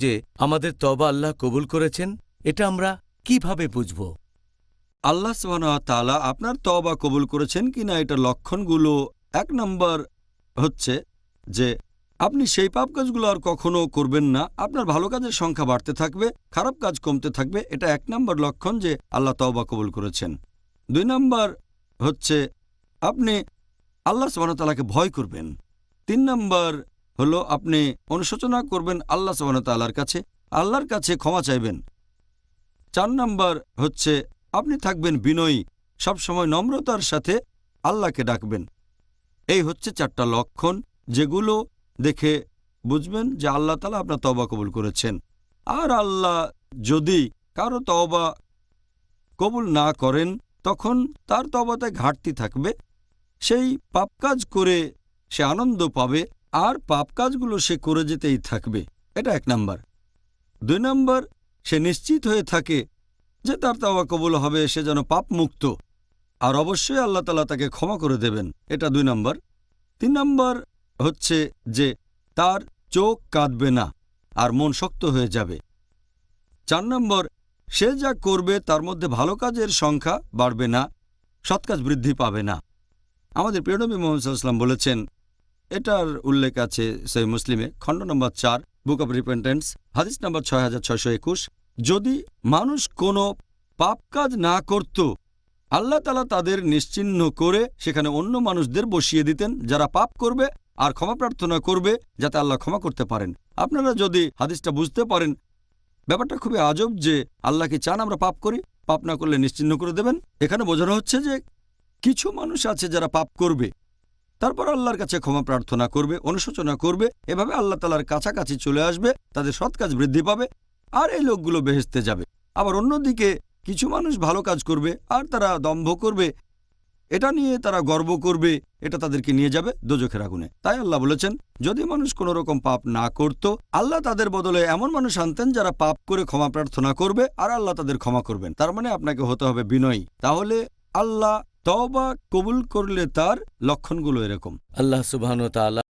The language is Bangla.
যে আমাদের তওবা আল্লাহ কবুল করেছেন, এটা আমরা কিভাবে বুঝব? আল্লাহ সুবহানাহু ওয়া তাআলা আপনার তওবা কবুল করেছেন কিনা এটার লক্ষণগুলো, ১ নম্বর হচ্ছে যে আপনি সেই পাপ কাজগুলো আর কখনো করবেন না, আপনার ভালো কাজের সংখ্যা বাড়তে থাকবে, খারাপ কাজ কমতে থাকবে। এটা ১ নম্বর লক্ষণ যে আল্লাহ তওবা কবুল করেছেন। ২ নম্বর হচ্ছে আপনি আল্লাহ সুবহানাহু ওয়া তাআলাকে ভয় করবেন। ৩ নম্বর হলো আপনি অনুশোচনা করবেন আল্লাহ সুবহানাহু ওয়া তাআলার কাছে, আল্লাহর কাছে ক্ষমা চাইবেন। ৪ নম্বর হচ্ছে আপনি থাকবেন বিনয়ী, সবসময় নম্রতার সাথে আল্লাহকে ডাকবেন। এই হচ্ছে ৪টা লক্ষণ, যেগুলো দেখে বুঝবেন যে আল্লাহ তাআলা আপনার তওবা কবুল করেছেন। আর আল্লাহ যদি কারো তওবা কবুল না করেন, তখন তার তওবাতে ঘাটতি থাকবে। সেই পাপ কাজ করে সে আনন্দ পাবে, আর পাপ কাজগুলো সে করে যেতেই থাকবে। এটা ১ নম্বর। ২ নম্বর, সে নিশ্চিত হয়ে থাকে যে তার তওবা কবুল হবে, সে যেন পাপ মুক্ত, আর অবশ্যই আল্লাহ তাআলা তাকে ক্ষমা করে দেবেন। এটা ২ নম্বর। ৩ নম্বর হচ্ছে যে তার চোখ কাঁদবে না আর মন শক্ত হয়ে যাবে। ৪ নম্বর, সে যা করবে তার মধ্যে ভালো কাজের সংখ্যা বাড়বে না, সৎ কাজ বৃদ্ধি পাবে না। আমাদের প্রিয় নবী মুহাম্মদ সাল্লাল্লাহু আলাইহি ওয়াসাল্লাম বলেছেন, এটার উল্লেখ আছে সহিহ মুসলিমে, খণ্ড নম্বর ৪, বুক অব রিপেন্টেন্স, হাদিস নম্বর ৬৬২১। যদি মানুষ কোনো পাপ কাজ না করত, আল্লাহ তাআলা তাদের নিশ্চিহ্ন করে সেখানে অন্য মানুষদের বসিয়ে দিতেন যারা পাপ করবে আর ক্ষমা প্রার্থনা করবে যাতে আল্লাহ ক্ষমা করতে পারেন। আপনারা যদি হাদিসটা বুঝতে পারেন, ব্যাপারটা খুবই আজব যে আল্লাহ কি চান আমরা পাপ করি? পাপ না করলে নিশ্চিহ্ন করে দেবেন। এখানে বোঝানো হচ্ছে যে কিছু মানুষ আছে যারা পাপ করবে, তারপর আল্লাহর কাছে ক্ষমা প্রার্থনা করবে, অনুশোচনা করবে, এভাবে আল্লাহ তাআলার কাছাকাছি চলে আসবে, তাদের সৎ কাজ বৃদ্ধি পাবে, আর এই লোকগুলো বেহেশতে যাবে। আবার অন্যদিকে কিছু মানুষ ভালো কাজ করবে আর তারা দম্ভ করবে, এটা নিয়ে তারা গর্ব করবে, এটা তাদেরকে নিয়ে যাবে দোজখের আগুনে। তাই আল্লাহ বলেছেন, যদি মানুষ কোনো রকম পাপ না করত, আল্লাহ তাদের বদলে এমন মানুষ আনতেন যারা পাপ করে ক্ষমা প্রার্থনা করবে আর আল্লাহ তাদের ক্ষমা করবেন। তার মানে আপনাকে হতে হবে বিনয়ী। তাহলে আল্লাহ তওবা কবুল করলে তার লক্ষণগুলো এরকম। আল্লাহ সুবহানাহু ওয়া তাআলা